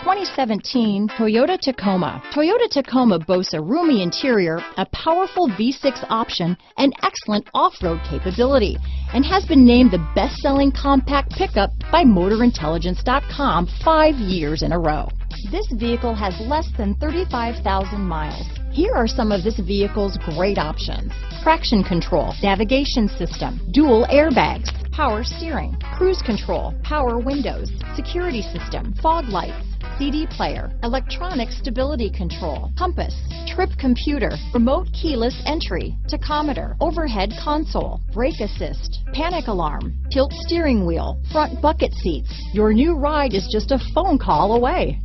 2017 Toyota Tacoma. Toyota Tacoma boasts a roomy interior, a powerful V6 option, and excellent off-road capability, and has been named the best-selling compact pickup by MotorIntelligence.com 5 years in a row. This vehicle has less than 35,000 miles. Here are some of this vehicle's great options: traction control, navigation system, dual airbags, power steering, cruise control, power windows, security system, fog lights, CD player, electronic stability control, compass, trip computer, remote keyless entry, tachometer, overhead console, brake assist, panic alarm, tilt steering wheel, front bucket seats. Your new ride is just a phone call away.